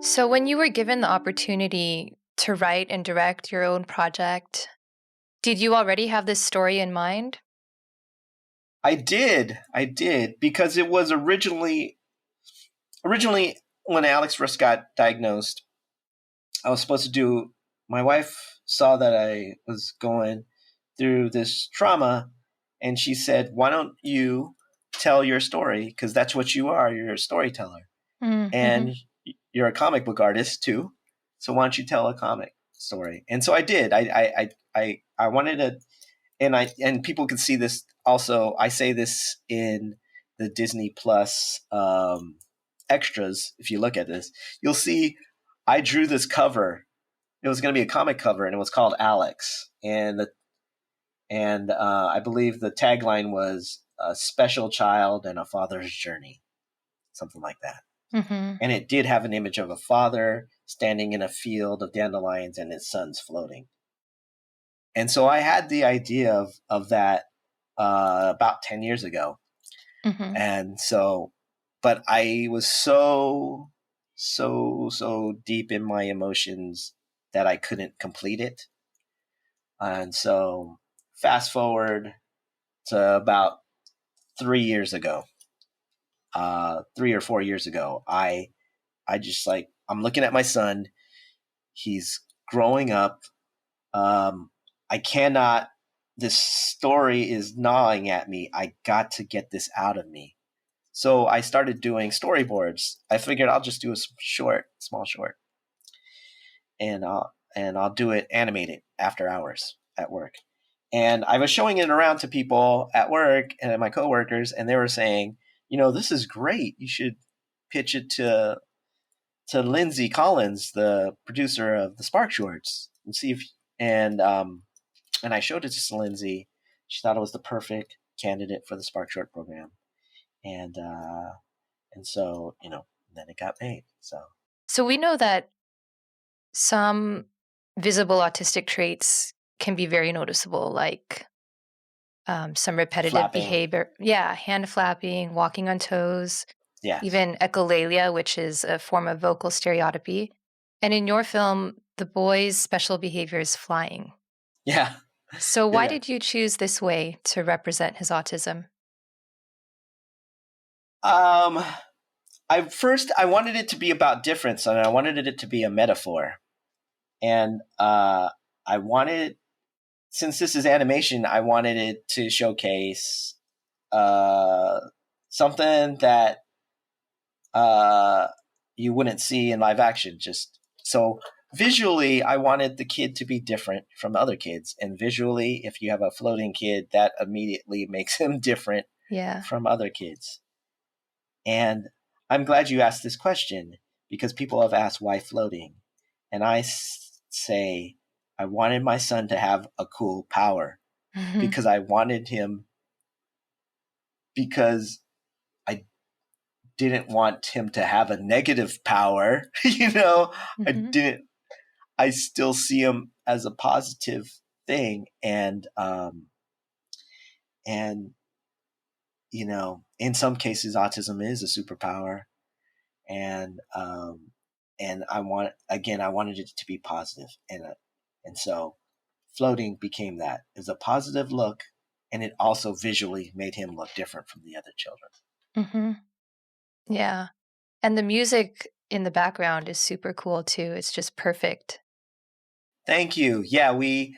So, when you were given the opportunity to write and direct your own project, did you already have this story in mind? I did, because it was originally when Alex first got diagnosed, I was supposed to do. My wife saw that I was going through this trauma, and she said, "Why don't you tell your story? Because that's what you are. You're a storyteller, Mm-hmm. and you're a comic book artist too. So why don't you tell a comic story?" And so I did. I wanted to, and people can see this also. I say this in the Disney Plus extras. If you look at this, you'll see I drew this cover. It was going to be a comic cover, and it was called Alex. And I believe the tagline was "A special child and a father's journey," something like that. Mm-hmm. And it did have an image of a father standing in a field of dandelions and his sons floating. And so I had the idea of that about 10 years ago. Mm-hmm. And so, but I was so deep in my emotions that I couldn't complete it. And so fast forward to about 3 or 4 years ago, I just I'm looking at my son. He's growing up. I cannot, this story is gnawing at me. I got to get this out of me. So I started doing storyboards. I figured I'll just do a small short, and I'll do it animated after hours at work. And I was showing it around to people at work and my coworkers, and they were saying, this is great. You should pitch it to Lindsay Collins, the producer of the SparkShorts, and see if and I showed it to Lindsay. She thought it was the perfect candidate for the SparkShort program, and so then it got made. So, we know that some visible autistic traits can be very noticeable, like some repetitive Flapping. behavior. Yeah, hand flapping, walking on toes, Yes. even echolalia, which is a form of vocal stereotypy. And in your film, the boy's special behavior is flying. Yeah. So why Yeah. did you choose this way to represent his autism? I wanted it to be about difference, and I wanted it to be a metaphor. And I wanted, since this is animation, I wanted it to showcase something that you wouldn't see in live action. Just so visually, I wanted the kid to be different from other kids. And visually, if you have a floating kid, that immediately makes him different from other kids. And I'm glad you asked this question, because people have asked why floating. And I say, I wanted my son to have a cool power because I wanted him, because I didn't want him to have a negative power. I still see him as a positive thing. And in some cases, autism is a superpower. And I wanted it to be positive. And so floating became that. It was a positive look, and it also visually made him look different from the other children. Mm-hmm. Yeah. And the music in the background is super cool too. It's just perfect. Thank you. Yeah, and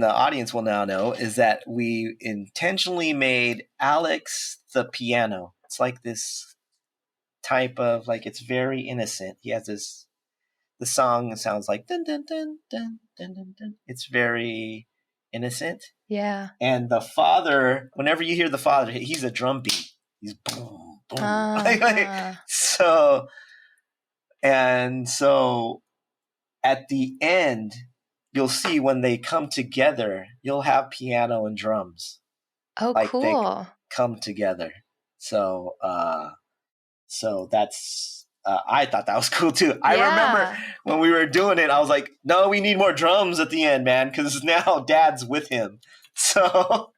the audience will now know, is that we intentionally made Alex the piano. It's like this type of, it's very innocent. He has the song sounds like dun dun dun dun dun dun dun. It's very innocent. Yeah. And the father, whenever you hear the father, he's a drum beat. He's boom, boom. So at the end, you'll see when they come together, you'll have piano and drums. Oh, cool. They come together. So that's, I thought that was cool too. Yeah. I remember when we were doing it, I was like, no, we need more drums at the end, man, because now Dad's with him. So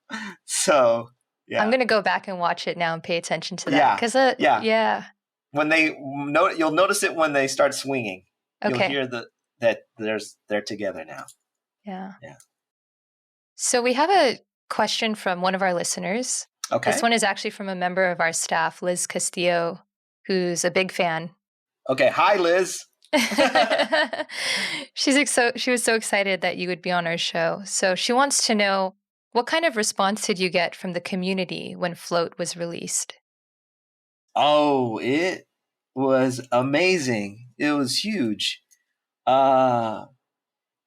yeah. I'm going to go back and watch it now and pay attention to that. Yeah. When you'll notice it when they start swinging. You'll Okay. hear that they're together now. Yeah. Yeah. So we have a question from one of our listeners. Okay. This one is actually from a member of our staff, Liz Castillo, who's a big fan. Okay. Hi, Liz. She was so excited that you would be on our show. So she wants to know, what kind of response did you get from the community when Float was released? Oh, it was amazing. It was huge. And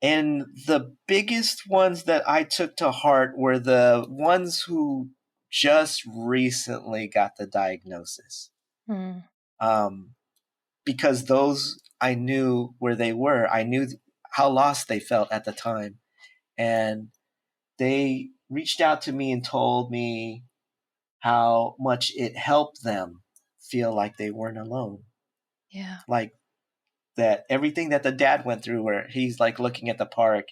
the biggest ones that I took to heart were the ones who just recently got the diagnosis. Because those, I knew where they were. I knew how lost they felt at the time. And they reached out to me and told me how much it helped them feel like they weren't alone. Yeah. Like that everything that the dad went through, where he's like looking at the park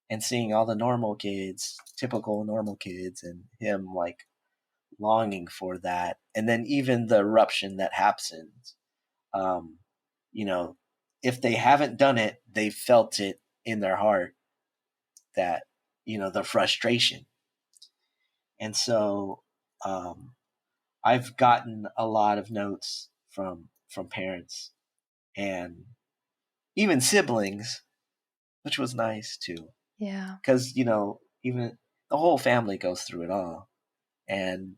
and seeing all the normal kids, typical normal kids, and him like longing for that. And then even the eruption that happens, you know, if they haven't done it, they felt it in their heart, that, the frustration. And so I've gotten a lot of notes from parents and even siblings, which was nice too. Yeah. Because, even the whole family goes through it all. And,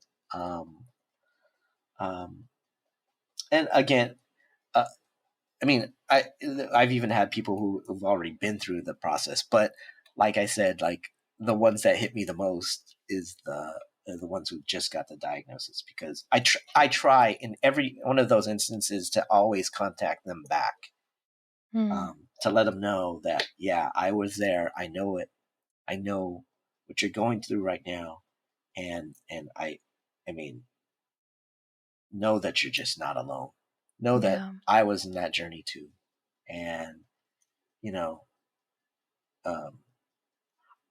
and again, I've even had people who've already been through the process, but like I said, like the ones that hit me the most is the ones who just got the diagnosis, because I try in every one of those instances to always contact them back, to let them know that, yeah, I was there. I know it. I know what you're going through right now. And I mean, know that you're just not alone. Know that I was in that journey too. And,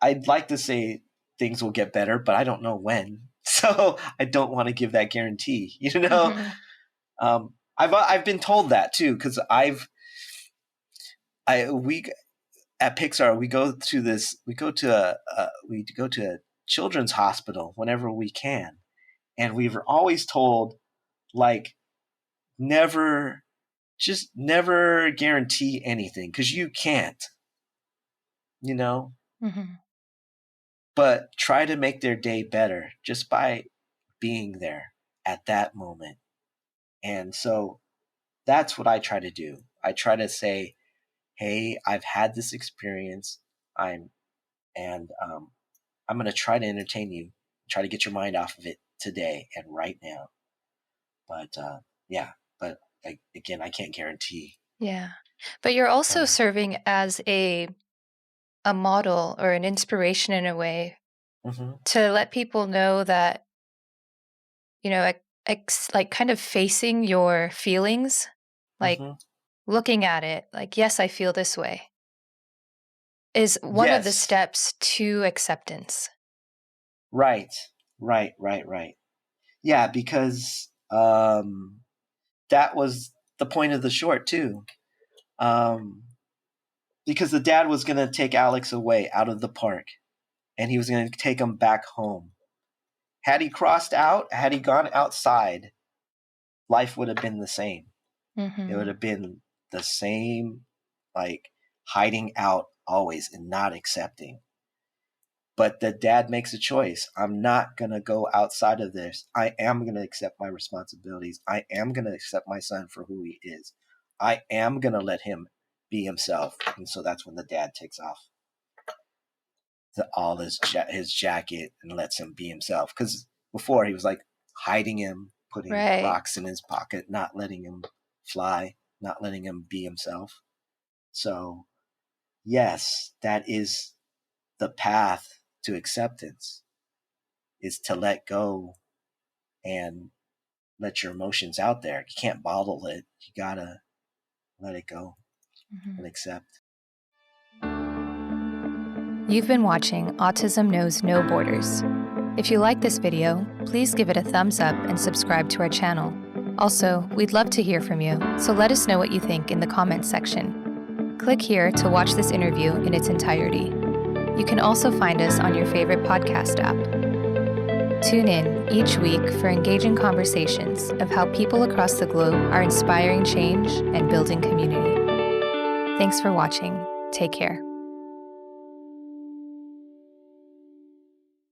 I'd like to say things will get better, but I don't know when. So I don't want to give that guarantee, I've been told that too, because we at Pixar, we go to a children's hospital whenever we can. And we were always told, like, never guarantee anything, because you can't, but try to make their day better just by being there at that moment. And so that's what I try to do. I try to say, hey, I've had this experience. I'm going to try to entertain you, try to get your mind off of it today and right now. But but again, I can't guarantee. Yeah. But you're also serving as a model or an inspiration in a way, to let people know that, like kind of facing your feelings, like looking at it, like, yes, I feel this way, is one of the steps to acceptance. Right. Yeah, because that was the point of the short too. Because the dad was going to take Alex away out of the park, and he was going to take him back home. Had he gone outside, life would have been the same. It would have been the same, like hiding out always and not accepting. But the dad makes a choice. I'm not going to go outside of this. I am going to accept my responsibilities. I am going to accept my son for who he is. I am going to let him be himself. And so that's when the dad takes off all his jacket and lets him be himself. Because before he was like hiding him, putting rocks in his pocket, not letting him fly, not letting him be himself. So yes, that is the path to acceptance, is to let go and let your emotions out there. You can't bottle it. You gotta let it go and accept. You've been watching Autism Knows No Borders. If you like this video, please give it a thumbs up and subscribe to our channel. Also, we'd love to hear from you, so let us know what you think in the comments section. Click here to watch this interview in its entirety. You can also find us on your favorite podcast app. Tune in each week for engaging conversations of how people across the globe are inspiring change and building community. Thanks for watching. Take care.